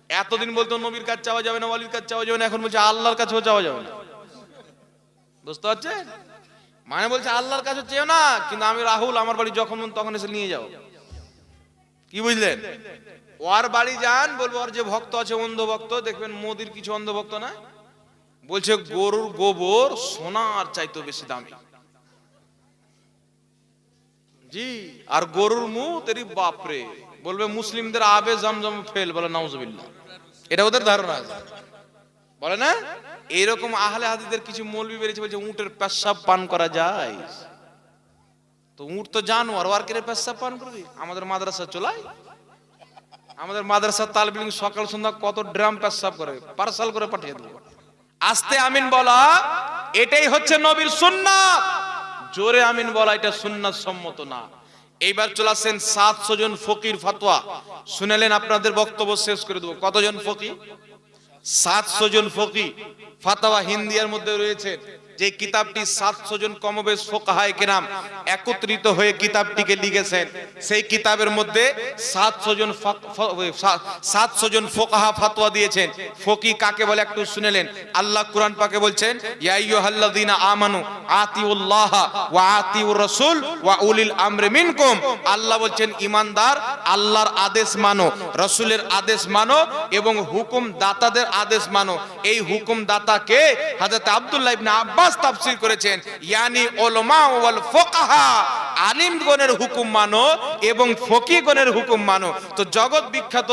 এতদিন বলতো নবীর কাছে চাওয়া যাবে না, ওয়ালির কাছে চাওয়া যাবে না, এখন বলছে আল্লাহর কাছেও চাওয়া যাবে না। বুঝতে পারছেন? মানে বলছে আল্লাহর কাছে চেয়েও না, কিন্তু আমি রাহুল, আমার বাড়ি যখন তখন এসে নিয়ে যাও। কি বুঝলেন? ওর বাড়ি যান, বলবো ওর যে ভক্ত আছে অন্ধ ভক্ত, দেখবেন মোদির কিছু অন্ধ ভক্ত না, বলছে গরুর গোবর সোনার চাইতে বেশি দামি। জি, আর গরুর মুখ তেরি বাপরে, বলবে মুসলিমদের আবে জমজম ফেল, বলে নাউজুবিল্লাহ। এটা ওদের ধারণা আছে, বলে না? এইরকম আহলে হাদিসদের কিছু মৌলবি বেরিয়েছে, বলছে উটের পেশাব পান করা যায়। তো উট তো জানোয়ার, ওর কে পেশাব পান করবি? আমাদের মাদ্রাসা চলাই, আমাদের মাদ্রাসার তালিব ইলম সকাল সন্ধ্যা কত ড্রাম পেশাব করে, পার্সেল করে পাঠিয়ে দেবো। আস্তে আমিন বলা, এটাই হচ্ছে নবীর সুন্নাত। জোরে আমিন বলা এটা সুন্নাত সম্মত না। এইবার চলে আসেন 700 জন ফকির ফতোয়া শুনেলেন, আপনাদের বক্তব্য শেষ করে দেবো। কতজন ফকি? 700 জন ফকি ফতোয়া হিন্দিয়ার মধ্যে রয়েছে। যে কিতাবটি 700 জন কমবেশ ফোকাহায়ে কেরাম একত্রিত হয়ে কিতাবটিকে লিখেছেন, সেই কিতাবের মধ্যে 700 জন ফোকাহা ফতোয়া দিয়েছেন। ফকি কাকে বলে একটু শুনেলেন। আল্লাহ কুরআন পাকে বলছেন, ইয়া আইয়ুহাল্লাযীনা আমানু আতিউল্লাহ ওয়া আতিউর রাসূল ওয়া উলিল আমরি মিনকুম। আল্লাহ বলছেন ঈমানদার আল্লাহর আদেশ মানো, রাসূলের আদেশ মানো এবং হুকুম দাতাদের আদেশ মানো। এই হুকুম দাতাকে হযরত আব্দুল্লাহ ইবনে আব্বাস তাফসীর করেছেন, ইয়ানি উলামা ওয়াল ফুকাহা, আলিমগণের হুকুম মানো এবং ফকিহগণের হুকুম মানো। তো জগৎ বিখ্যাত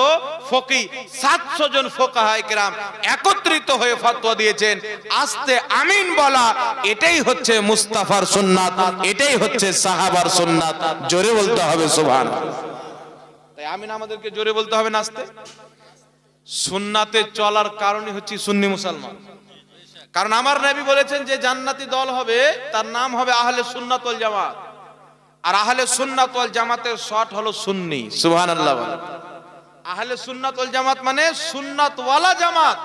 ফকি 700 জন ফুকাহায়ে কেরাম একত্রিত হয়ে ফতোয়া দিয়েছেন। আস্তে আমিন বলা, এটাই হচ্ছে মুস্তাফার সুন্নাত, এটাই হচ্ছে সাহাবার সুন্নাত। জোরে বলতে হবে সুবহানাল্লাহ। তাই আমিন আমাদেরকে জোরে বলতে হবে না আস্তে। সুন্নাতে চলার কারণই হচ্ছে সুন্নি মুসলমান। কারণ আমার নবী বলেছেন যে জান্নাতি দল হবে তার নাম হবে আহলে সুন্নাত ওয়াল জামাত। আর আহলে সুন্নাত ওয়াল জামাতের শর্ট হলো সুন্নি। সুবহানাল্লাহ। আহলে সুন্নাত ওয়াল জামাত মানে সুন্নাত ওয়ালা জামাত,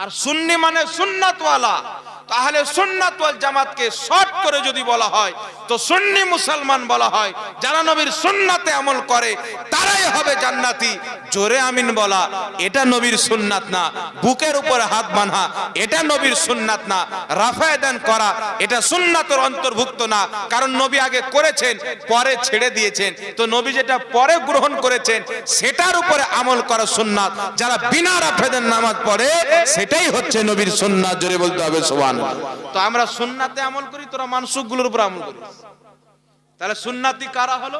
আর সুন্নি মানে সুন্নাত ওয়ালা। তাহলে সুন্নাত ওয়াল জামাতকে শর্ট করে যদি বলা হয় তো সুন্নি মুসলমান বলা হয়। যারা নবীর সুন্নাতে আমল করে তারাই হবে জান্নাতি। জোরে আমিন বলা, এটা নবীর সুন্নাত না। বুকের উপরে হাত বাঁধা, এটা নবীর সুন্নাত না। রাফায়ে দান করা, এটা সুন্নাতের অন্তর্ভুক্ত না। কারণ নবী আগে করেছেন, পরে ছেড়ে দিয়েছেন। তো নবী যেটা পরে গ্রহণ করেছেন সেটার উপরে আমল করা সুন্নাত। যারা বিনা রাফায়ে দান নামাজ পড়ে সেটাই হচ্ছে নবীর সুন্নাত। জোরে বলতে হবে সুবহানাল্লাহ। তো আমরা সুন্নাতে আমল করি, তোরা মানসুখ গুলোর উপর আমল করিস। তাহলে সুন্নাতি কারা হলো?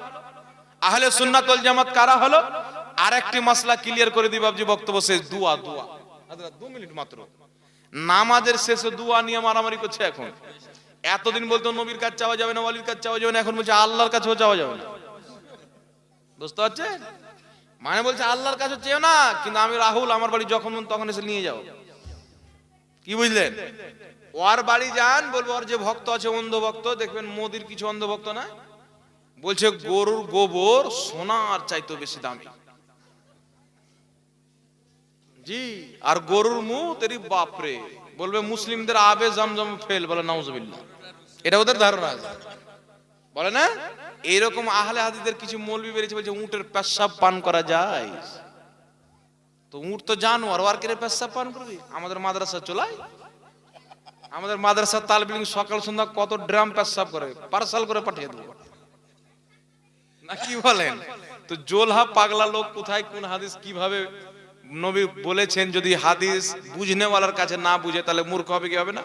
আহলে সুন্নাত ওয়াল জামাত কারা হলো? আরেকটি মাসলা ক্লিয়ার করে দিই বাবজি, বক্তব্য শেষ। দোয়া, দোয়া 2 মিনিট মাত্র। নামাজের শেষে দোয়া নিয়ে মারামারি করছে এখন। এতদিন বলতো নবীর কাছে চাওয়া যাবে না, ওয়ালির কাছে চাওয়া যাবে না, এখন বলছে আল্লাহর কাছেও চাওয়া যাবে না। বুঝতে পারছেন? মানে বলছে আল্লাহর কাছে চেয়েও না, কিন্তু আমি রাহুল, আমার বাড়ি যখন তখন এসে নিয়ে যাও। কি বুঝলেন? ওর বাড়ি যান, বলবো ওর যে ভক্ত আছে অন্ধ ভক্ত, দেখবেন মোদির কিছু অন্ধ ভক্ত না, বলছে গরুর গোবর সোনার চাইতে বেশি দামি। জি, আর গরুর মুখ তেরি বাপরে, বলবে মুসলিমদের আবে জমজম ফেল, বলে নাউজুবিল্লাহ। এটা ওদের ধারণা আছে, বলে না? এইরকম আহলে হাদিসদের কিছু মৌলবি বেরিয়েছে, বলছে উটের পেশাব পান করা যায়। তো উট তো জানোয়ার, ওর কে পেশাব পান করবি? আমাদের মাদ্রাসা চলাই, আমাদের মাদ্রাসার তালিব ইলম সকাল সন্ধ্যা কত ড্রাম পেশাব করে, পার্সেল করে পাঠিয়ে দেবো। না কি বলেন? তো জোলহা পাগলা লোক কোথায় কোন হাদিস কিভাবে নবী বলেছেন, যদি হাদিস বুঝনেওয়ালার কাছে না বুঝে তাহলে মূর্খ হবে কি হবে না?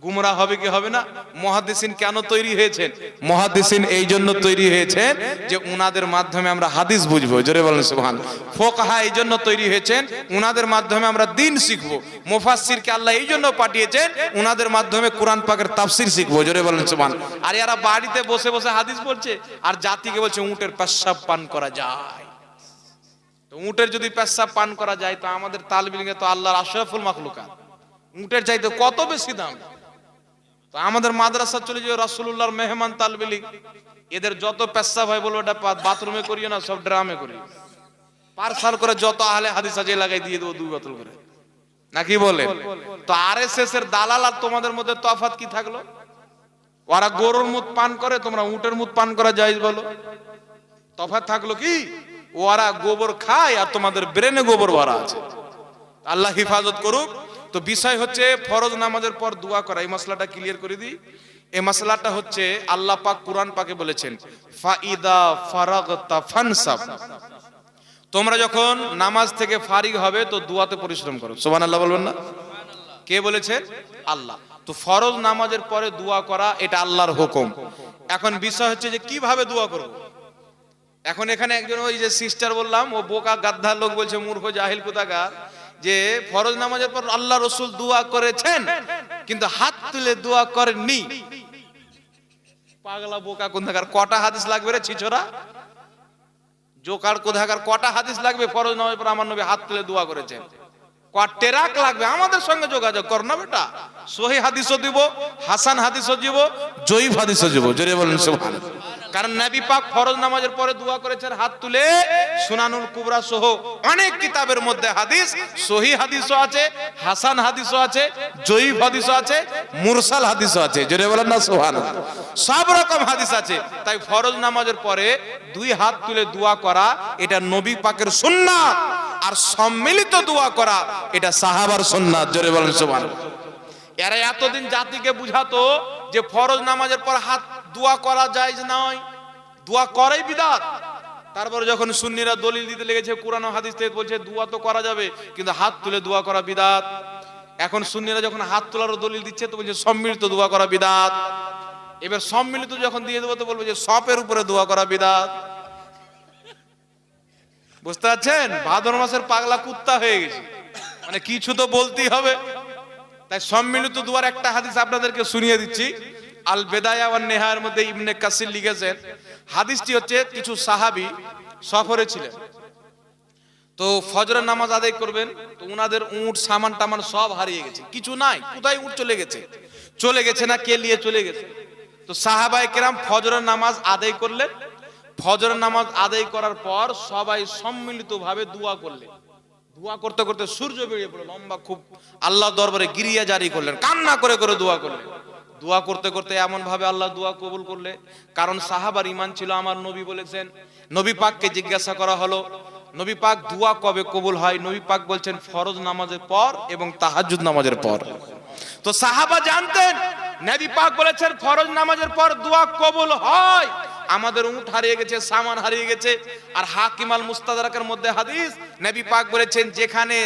গুমরাহ হবে কি হবে না? মুহাদ্দিসিন কেন তৈরি হয়েছেন? মুহাদ্দিসিন এই জন্য তৈরি হয়েছেন যে উনাদের মাধ্যমে আমরা হাদিস বুঝবো। জোরে বলেন সুবহানাল্লাহ। ফুকাহা এই জন্য তৈরি হয়েছেন, উনাদের মাধ্যমে আমরা দ্বীন শিখবো। মুফাসসিরকে আল্লাহ এই জন্য পাঠিয়েছেন, উনাদের মাধ্যমে কোরআন পাকের তাফসীর শিখবো। জোরে বলেন সুবহানাল্লাহ। আর এরা বাড়িতে বসে বসে হাদিস পড়ছে আর জাতিকে বলছে উটের পেশাব পান করা যায়। তো উটের যদি পেশাব পান করা যায় তো আমাদের তালিব ইলমে তো আল্লাহর আশরাফুল মাখলুকাত, উটের চাইতে কত বেশি দাম। তো আমাদের মাদ্রাসা চলে যে রাসূলুল্লাহর মেহমান তালিব ইলম, এদের যত পেশাব হয় বলবো এটা বাথরুমে করিও না, সব ড্রামে করি। পার্সেল করে যত আহলে হাদিস আছে লাগাই দিয়ে দেবো 2 বোতল করে, নাকি বলেন? তো আরএসএস এর দালাল আর তোমাদের মধ্যে তফাৎ কি থাকলো? ওরা গরুর মুত পান করে, তোমরা উটের মুত পান করা জায়েজ বলো। তফাৎ থাকলো কি? ওরা গোবর খায় আর তোমাদের ব্রেনে গোবর ভরা আছে। আল্লাহ হিফাজত করুক। তো বিষয় হচ্ছে ফরজ নামাজের পর দোয়া করা। এই মশলাটা ক্লিয়ার করে দিই। এই মশলাটা হচ্ছে আল্লাহ পাক কুরআন পাকে বলেছেন, ফাইদা ফারাগতা ফানসাব, তোমরা যখন নামাজ থেকে ফারিগ হবে তো দোয়াতে পরিশ্রম করো। সুবহানাল্লাহ বলবেন না? কে বলেছেন? আল্লাহ। তো ফরজ নামাজের পরে দোয়া করা এটা আল্লাহর হুকুম। এখন বিষয় হচ্ছে যে কিভাবে দোয়া করব। এখন এখানে একজন ওই যে সিস্টার বললাম, ও বোকা গাদ্ধা লোক বলছে, মূর্খ জাহিল কোথাকার, যে ফরজ নামাজের পর আল্লাহ রাসূল দোয়া করেছেন কিন্তু হাত তুলে দোয়া করেননি। পাগলা বোকা কোথাকার, কটা হাদিস লাগবে রে ছিছরা? জোকার কোথাকার, কটা হাদিস লাগবে ফরজ নামাজের পর আমার নবী হাত তুলে দোয়া করেছেন? কটেরাক লাগবে। আমাদের সঙ্গে যোগাযোগ কর না বেটা, সহি হাদিসও দিব, হাসান হাদিসও দিব, জয়ীফ হাদিসও দিব। জোরে বলেন সুবহানাল্লাহ। কারণ নবী পাক ফরজ নামাজের পরে দোয়া করেছেন হাত তুলে। সুনানুল কুবরা সহ অনেক কিতাবের মধ্যে হাদিস, সহি হাদিসও আছে, হাসান হাদিসও আছে, জয়ীফ হাদিসও আছে, মুরসাল হাদিসও আছে। জোরে বলেন না সুবহানাল্লাহ। সব রকম হাদিস আছে। তাই ফরজ নামাজের পরে দুই হাত তুলে দোয়া করা এটা নবী পাকের সুন্নাত, আর সম্মিলিত দোয়া করা এটা সাহাবার সুন্নাত। জোরে বলেন সুবহানাল্লাহ। এরা এতদিন জাতিকে বুঝাতো যে ফরজ নামাজের পর হাত দোয়া করা জায়েজ নয়, দোয়া করাই বিদআত। তারপরে যখন সুন্নিরা দলিল দিতে লেগেছে কোরআন ও হাদিস থেকে, বলছে দোয়া তো করা যাবে কিন্তু হাত তুলে দোয়া করা বিদআত। এখন সুন্নিরা যখন হাত তোলারও দলিল দিচ্ছে তো বলছে সম্মিলিত দোয়া করা বিদআত। এবার সম্মিলিত যখন দিয়ে দেবো তো বলবে যে সপের উপরে দোয়া করা বিদআত। বুঝতে পারছেন? ভাদর মাসের পাগলা কুত্তা হয়ে গেছে, মানে কিছু তো বলতেই হবে। তাই সম্মিলিত দোয়ার একটা হাদিস আপনাদেরকে শুনিয়ে দিচ্ছি। আল বেদায়া ওয়ান নেহার মধ্যে ইবনে কাসির লিখেছেন, হাদিসটি হচ্ছে কিছু সাহাবী সফরে ছিলেন, তো ফজরের নামাজ আদায় করবেন, তো উনাদের উট সামান টামান সব হারিয়ে গেছে, কিছু নাই। কোথায় উট চলে গেছে না কে নিয়ে চলে গেছে। তো সাহাবায়ে কেরাম ফজরের নামাজ আদায় করলেন। ফজরের নামাজ আদায় করার পর সবাই সম্মিলিতভাবে দোয়া করলেন। দোয়া করতে করতে সূর্য বেরিয়ে পড়ল লম্বা, খুব আল্লাহর দরবারে গিরিয়া জারি করলেন, কান্না করে করে দোয়া করলেন। দোয়া করতে করতে এমন ভাবে আল্লাহ দোয়া কবুল করলে, কারণ সাহাবার ঈমান ছিল আমার নবী বলেছেন। নবী পাককে জিজ্ঞাসা করা হলো, নবী পাক দোয়া কবে কবুল হয়? নবী পাক বলছেন ফরজ নামাজের পর এবং তাহাজ্জুদ নামাজের পর। তো সাহাবা জানতেন নবী পাক বলেছেন ফরজ নামাজের পর দোয়া কবুল হয়। আমাদের উট হারিয়ে গেছে, সামান হারিয়ে গেছে। আর হাকিম আল মুস্তাদরাকের মধ্যে হাদিস, নবী পাক বলেছেন যেখানে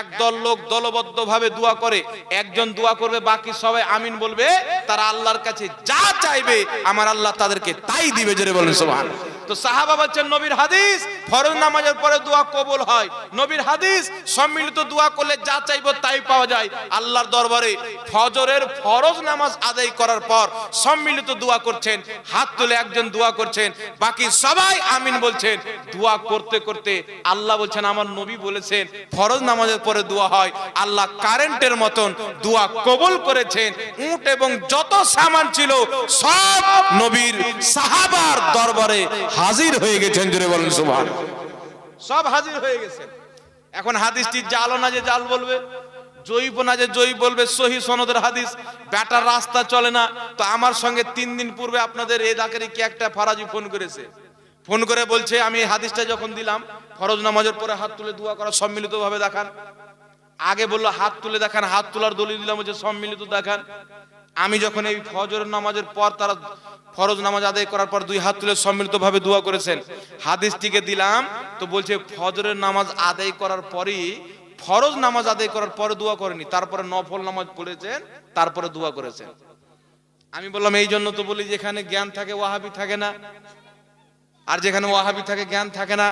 একদল লোক দলবদ্ধভাবে দোয়া করে, একজন দোয়া করবে বাকি সবাই আমিন বলবে, তারা আল্লাহর কাছে যা চাইবে আমার আল্লাহ তাদেরকে তাই দিবে। জোরে বলেন সুবহানাল্লাহ। তো সাহাবা বলছেন নবীর হাদিস ফরজ নামাজের পরে দোয়া কবুল হয়, নবীর হাদিস সম্মিলিত দোয়া করলে যা চাইবো তাই পাওয়া যায় আল্লাহর দরবারে। ফজরের ফরজ নামাজ আদায় করার পর সম্মিলিত দোয়া করছেন, হাত তুলে একজন দোয়া করছেন, বাকি সবাই আমিন বলছেন। দোয়া করতে করতে আল্লাহ বলছেন আমার নবী বলেছেন ফরজ নামাজের পরে দোয়া হয়, আল্লাহ কারেন্টের মতন দোয়া কবুল করেছেন। উট এবং যত সামান ছিল সব নবীর সাহাবার দরবারে হাজির হয়ে গেছেন। জোরে বলেন সুবহানাল্লাহ। সব হাজির হয়ে গেছেন। এখন হাদিসটি জাল না যে জাল বলবে, জয়ীব না যে জয়ীব বলবে, সহি সনদের হাদিস। ব্যাটার রাস্তা চলে না। তো আমার সঙ্গে 3 দিন পূর্বে আপনাদের এই দাকেরি কি একটা ফারাজি ফোন করেছে, ফোন করে বলছে আমি হাদিসটা যখন দিলাম ফরজ নামাজের পরে হাত তুলে দোয়া করা সম্মিলিত ভাবে দেখান। আগে বললো হাত তুলে দেখান, হাত তোলার দলিল দিলাম হচ্ছে সম্মিলিত দেখান। আমি যখন এই ফজর নামাজের পর তারা ফরজ নামাজ আদায় করার পর দুই হাত তুলে সম্মিলিত ভাবে দোয়া করেছেন, হাদিসটিকে দিলাম। তো বলছে ফজরের নামাজ আদায় করার পরই, ফরজ নামাজ আদায় করার পরে দোয়া করেনি, তারপরে নফল নামাজ পড়েছেন, তারপরে দোয়া করেছেন। আমি বললাম এই জন্য তো বলি যেখানে জ্ঞান থাকে ওয়াহাবি থাকে না, আর যেখানে ওয়াহাবি থাকে জ্ঞান থাকে না।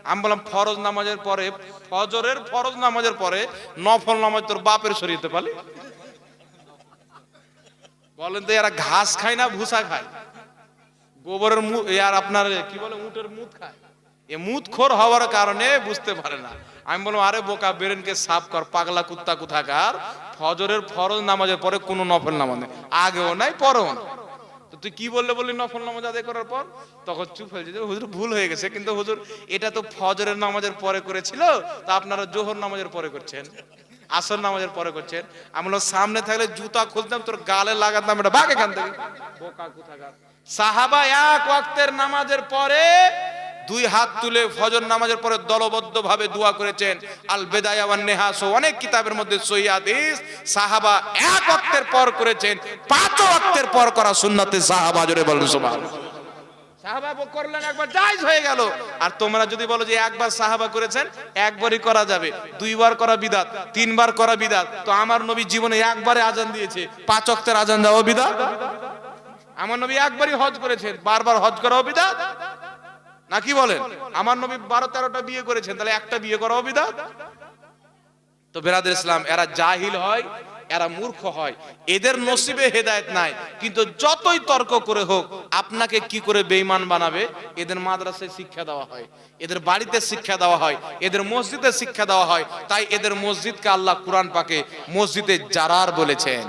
আমি বললাম ফরজ নামাজের পরে, ফজরের ফরজ নামাজের পরে নফল নামাজ তোর বাপের শরীয়তে পালি? বলেন তো এরা ঘাস খায় না ভুসা খায়? গোবরের মুখ আর আপনার কি বলে উটের মুখ খায়। এ মুতখোর হওয়ার কারণে বুঝতে পারে না। আমি বললাম আরে বোকা, ব্রেনকে সাফ কর, পাগলা কুত্তা কোথাকার। ফজরের ফরজ নামাজের পরে কোনো নফল নামাজ নেই, আগেও নাই পরেও না। তো তুই কি বললি নফল নামাজ আদায় করার পর? তখন চুপ হয়ে যে হুজুর ভুল হয়ে গেছে, কিন্তু হুজুর এটা তো ফজরের নামাজের পরে করেছিল, তা আপনারা জোহর নামাজের পরে করছেন, আসর নামাজের পরে করছেন। আমি বললাম সামনে থাকলে জুতা খুলতাম তোর গালে লাগাতাম, এটা ভাগ এখান থেকে বোকা কোথাকার। সাহাবা এক ওয়াক্তের নামাজের পরে দুই হাত তুলে ফজর নামাজের পরে দলবদ্ধভাবে দোয়া করেছেন। আল বেদায়া ওয়ান নিহাস অনেক কিতাবের মধ্যে সহিহ হাদিস, সাহাবা এক ওয়াক্তের পর করেছেন, 5 ওয়াক্তের পর করা সুন্নতে সাহাবা। জোরে বলুন সুবহানাল্লাহ। সাহাবা করলেন একবার জায়েজ হয়ে গেল। আর তোমরা যদি বলো যে একবার সাহাবা করেছেন একবারই করা যাবে, 2 বার করা বিদআত, 3 বার করা বিদআত, তো আমার নবী জীবনে একবারে আজান দিয়েছে, 5 ওয়াক্তের আজান দেওয়া বিদআত? আমার নবী একবারই হজ করেছেন, বারবার হজ করাও বিদআত নাকি বলেন? আমার নবী 12-13টা বিয়ে করেছেন, তাহলে একটা বিয়ে করাও বিদআত? তো বেরাদর ইসলাম, এরা জাহিল হয়, এরা মূর্খ হয়, এদের নসিবে হেদায়েত নাই। কিন্তু যতই তর্ক করে হোক, আপনাকে কি করে বেঈমান বানাবে এদের মাদ্রাসায় শিক্ষা দেওয়া হয়, এদের বাড়িতে শিক্ষা দেওয়া হয়, এদের মসজিদে শিক্ষা দেওয়া হয়। তাই এদের মসজিদকে আল্লাহ কুরআন পাকে মসজিদে জারার বলেছেন,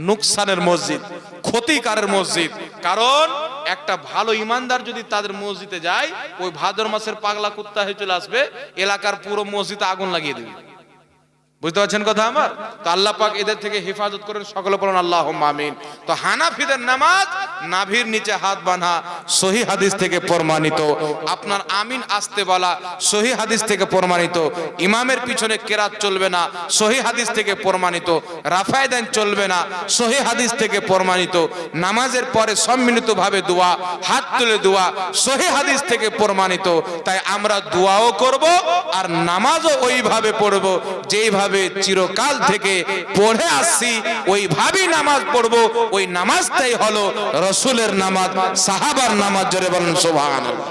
নুকসানের মসজিদ, ক্ষতিকারের মসজিদ। কারণ একটা ভালো ইমানদার যদি তাদের মসজিদে যায়, ওই ভাদর মাসের পাগলা কুত্তা হয়ে চলে আসবে, এলাকার পুরো মসজিদে আগুন লাগিয়ে দেবে। বুঝতে পারছেন কথা আমার? তো আল্লাহ পাক এদের থেকে হেফাজত করেন, সকলে বলুন আল্লাহুম্মা আমিন। তো হানাফিদের নামাজ নাভির নিচে হাত বাঁধা, সহিহ হাদিস থেকে প্রমাণিত। আপনার আমিন আসতে বলা, সহিহ হাদিস থেকে প্রমাণিত। ইমামের পিছনে কেরাত চলবে না, সহিহ হাদিস থেকে প্রমাণিত। রাফায়ে দান চলবে না, সহিহ হাদিস থেকে প্রমাণিত। নামাজের পরে সম্মিলিতভাবে দোয়া, হাত তুলে দোয়া, সহিহ হাদিস থেকে প্রমাণিত। তাই আমরা দোয়াও করব আর নামাজও ওইভাবে পড়ব যেইভাবে চিরকাল থেকে পড়ে আসছি, ওইভাবেই নামাজ পড়বো। ওই নামাজটাই হলো রাসূলের নামাজ, সাহাবার নামাজ। জোরে বলুন সুবহানাল্লাহ।